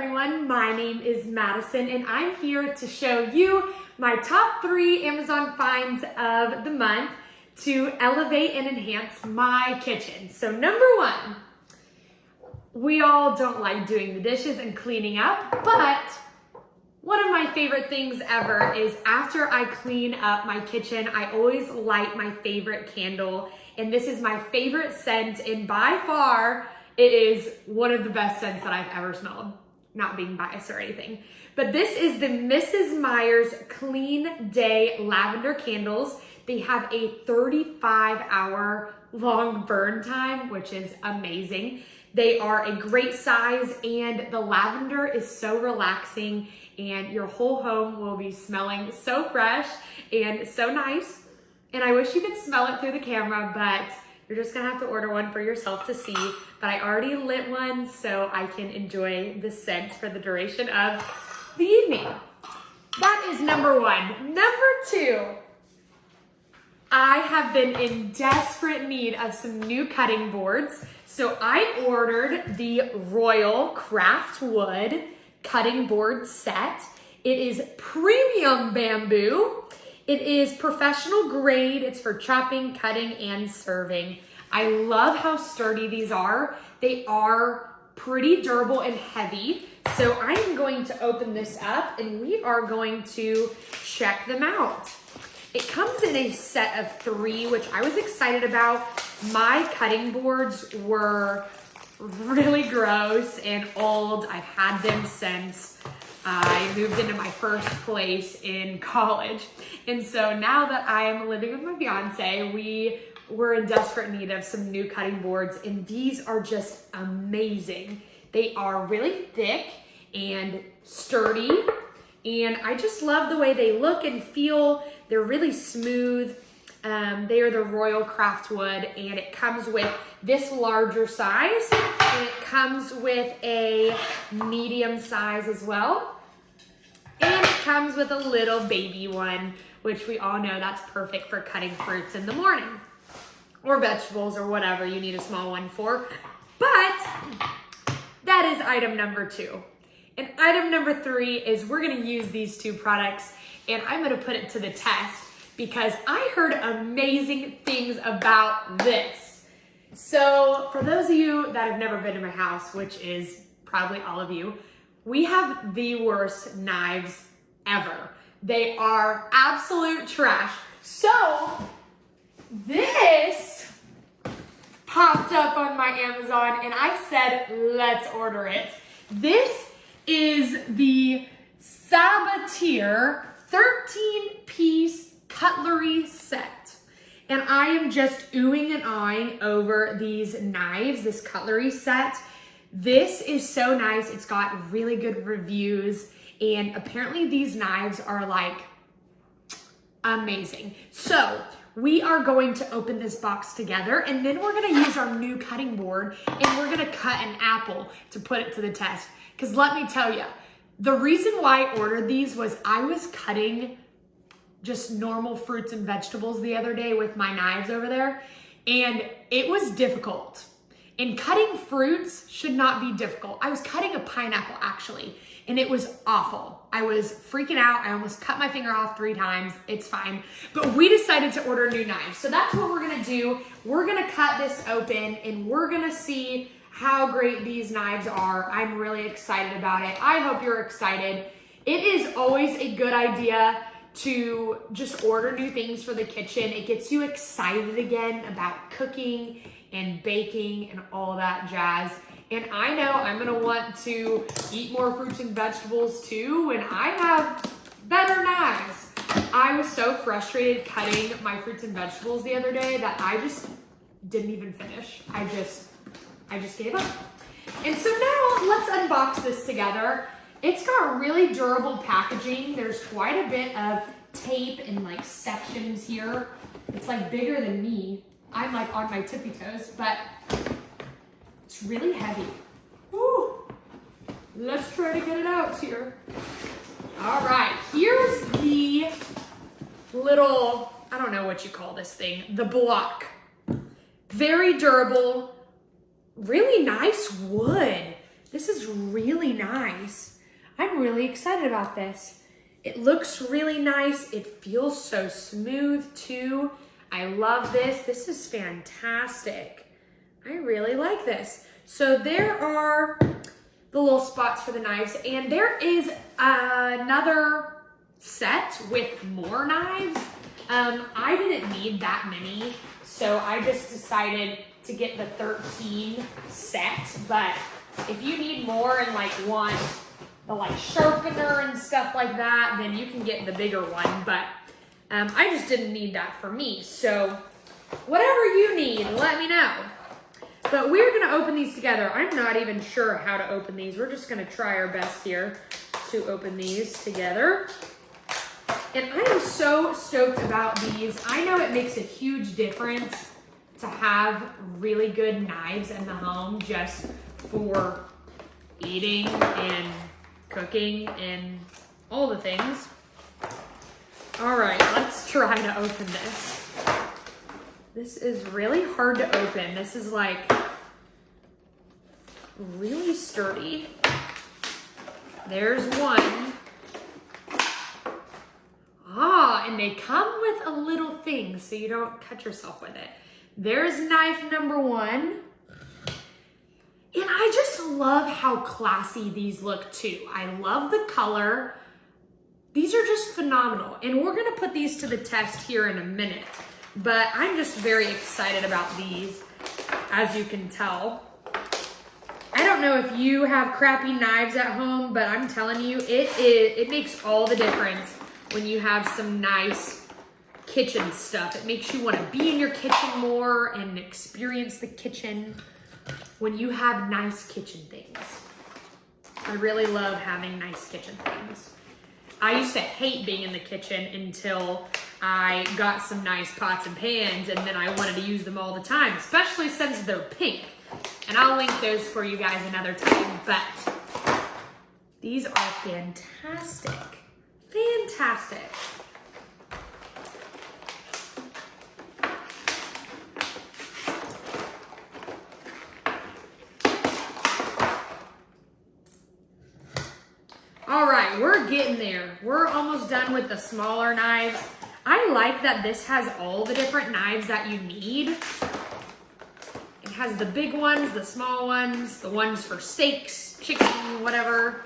everyone, my name is Madison and I'm here to show you my top 3 Amazon finds of the month to elevate and enhance my kitchen. So number 1, we all don't like doing the dishes and cleaning up, but one of my favorite things ever is after I clean up my kitchen, I always light my favorite candle, and this is my favorite scent, and by far, it is one of the best scents that I've ever smelled. Not being biased or anything. But this is the Mrs. Meyer's Clean Day Lavender Candles. They have a 35-hour long burn time, which is amazing. They are a great size, and the lavender is so relaxing, and your whole home will be smelling so fresh and so nice. And I wish you could smell it through the camera, but you're just gonna have to order one for yourself to see. But I already lit one so I can enjoy the scent for the duration of the evening. That is number 1. Number 2, I have been in desperate need of some new cutting boards. So I ordered the Royal Craft Wood cutting board set. It is premium bamboo. It is professional grade. It's for chopping, cutting, and serving. I love how sturdy these are. They are pretty durable and heavy. So I am going to open this up and we are going to check them out. It comes in a set of 3, which I was excited about. My cutting boards were really gross and old. I've had them since I moved into my first place in college. And so now that I'm living with my fiance, we were in desperate need of some new cutting boards, and these are just amazing. They are really thick and sturdy, and I just love the way they look and feel. They're really smooth. They are the Royal Craft Wood, and it comes with this larger size, and it comes with a medium size as well. And it comes with a little baby one, which we all know that's perfect for cutting fruits in the morning or vegetables or whatever you need a small one for. But that is item number 2. And item number 3 is we're gonna use these 2 products and I'm gonna put it to the test because I heard amazing things about this. So for those of you that have never been to my house, which is probably all of you, we have the worst knives ever. They are absolute trash. So this popped up on my Amazon and I said, let's order it. This is the Sabatier 13-piece cutlery set. And I am just oohing and aahing over these knives, this cutlery set. This is so nice. It's got really good reviews, and apparently these knives are like amazing. So we are going to open this box together, and then we're gonna use our new cutting board and we're gonna cut an apple to put it to the test. Because let me tell you, the reason why I ordered these was I was cutting just normal fruits and vegetables the other day with my knives over there, and it was difficult. And cutting fruits should not be difficult. I was cutting a pineapple actually, and it was awful. I was freaking out. I almost cut my finger off 3 times. It's fine. But we decided to order new knives. So that's what we're gonna do. We're gonna cut this open and we're gonna see how great these knives are. I'm really excited about it. I hope you're excited. It is always a good idea to just order new things for the kitchen. It gets you excited again about cooking and baking and all that jazz. And I know I'm gonna want to eat more fruits and vegetables too when I have better knives. I was so frustrated cutting my fruits and vegetables the other day that I just didn't even finish. I just gave up. And so now let's unbox this together. It's got really durable packaging. There's quite a bit of tape and like sections here. It's like bigger than me. I'm like on my tippy toes, but it's really heavy. Woo. Let's try to get it out here. All right, here's the little, I don't know what you call this thing, the block. Very durable, really nice wood. This is really nice. I'm really excited about this. It looks really nice. It feels so smooth too. I love this. This is fantastic. I really like this. So there are the little spots for the knives, and there is another set with more knives. I didn't need that many, so I just decided to get the 13 set, but if you need more and like want the like sharpener and stuff like that, then you can get the bigger one, but I just didn't need that for me. So whatever you need, let me know. But we're gonna open these together. I'm not even sure how to open these. We're just gonna try our best here to open these together. And I am so stoked about these. I know it makes a huge difference to have really good knives in the home just for eating and cooking and all the things. All right, let's try to open this. This is really hard to open. This is like really sturdy. There's one. Ah, and they come with a little thing so you don't cut yourself with it. There's knife number one. And I just love how classy these look too. I love the color. These are just phenomenal. And we're gonna put these to the test here in a minute. But I'm just very excited about these, as you can tell. I don't know if you have crappy knives at home, but I'm telling you, it makes all the difference when you have some nice kitchen stuff. It makes you want to be in your kitchen more and experience the kitchen when you have nice kitchen things. I really love having nice kitchen things. I used to hate being in the kitchen until I got some nice pots and pans, and then I wanted to use them all the time, especially since they're pink. And I'll link those for you guys another time, but these are fantastic. Fantastic. All right, we're getting there. We're almost done with the smaller knives. I like that this has all the different knives that you need. It has the big ones, the small ones, the ones for steaks, chicken, whatever.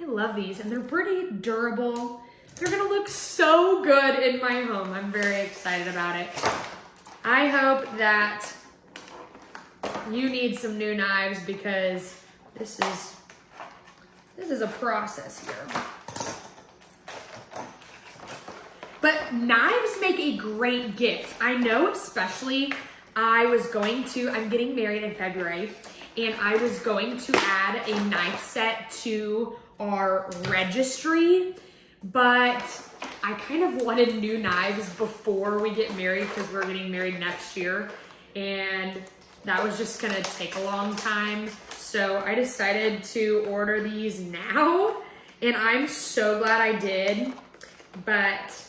I love these, and they're pretty durable. They're gonna look so good in my home. I'm very excited about it. I hope that you need some new knives because this is a process here. But knives make a great gift. I know, especially I'm getting married in February, and I was going to add a knife set to our registry, but I kind of wanted new knives before we get married because we're getting married next year, and that was just gonna take a long time. So I decided to order these now, and I'm so glad I did. But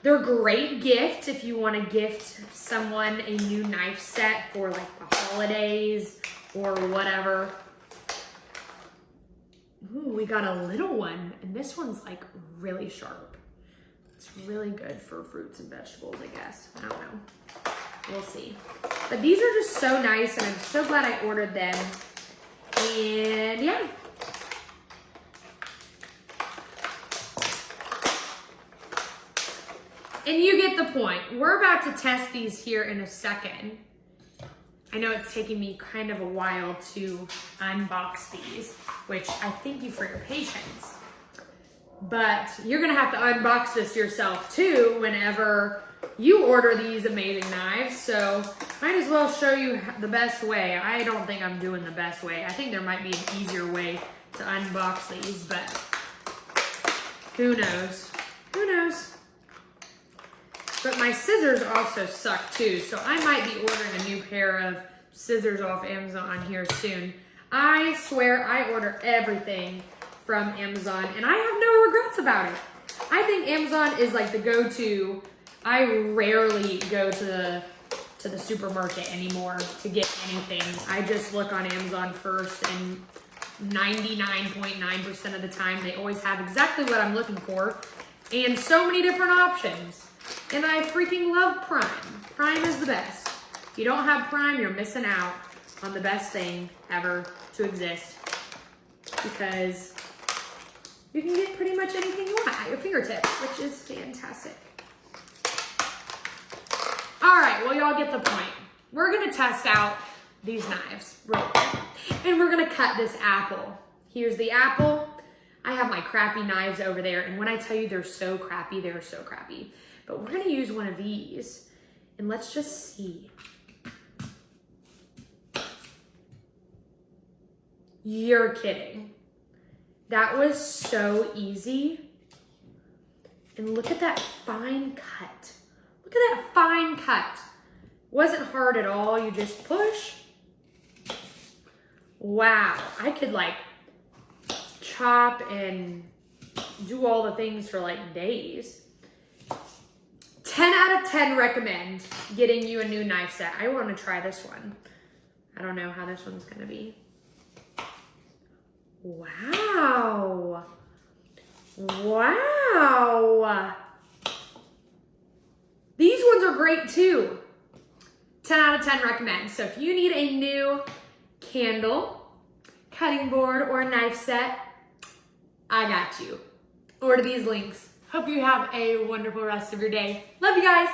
they're a great gift if you want to gift someone a new knife set for like the holidays or whatever. Ooh, we got a little one, and this one's like really sharp. It's really good for fruits and vegetables, I guess. I don't know. We'll see. But these are just so nice, and I'm so glad I ordered them. And yeah. And you get the point. We're about to test these here in a second. I know it's taking me kind of a while to unbox these, which I thank you for your patience. But you're gonna have to unbox this yourself too whenever you order these amazing knives. So might as well show you the best way. I don't think I'm doing the best way. I think there might be an easier way to unbox these, but who knows? Who knows? But my scissors also suck too, so I might be ordering a new pair of scissors off Amazon here soon. I swear I order everything from Amazon, and I have no regrets about it. I think Amazon is like the go-to. I rarely go to the supermarket anymore to get anything. I just look on Amazon first, and 99.9% of the time. They always have exactly what I'm looking for and so many different options. And I freaking love Prime. Prime is the best. If you don't have Prime, you're missing out on the best thing ever to exist, because you can get pretty much anything you want at your fingertips, which is fantastic. All right, well, y'all get the point. We're gonna test out these knives real quick, and we're gonna cut this apple. Here's the apple. I have my crappy knives over there, and when I tell you they're so crappy, they're so crappy. But we're gonna use one of these, and let's just see. You're kidding. That was so easy. And look at that fine cut. Look at that fine cut. Wasn't hard at all. You just push. Wow. I could like chop and do all the things for like days. 10 out of 10 recommend getting you a new knife set. I want to try this one. I don't know how this one's going to be. Wow. Wow. These ones are great too. 10 out of 10 recommend. So if you need a new candle, cutting board, or knife set, I got you. Order these links. Hope you have a wonderful rest of your day. Love you guys.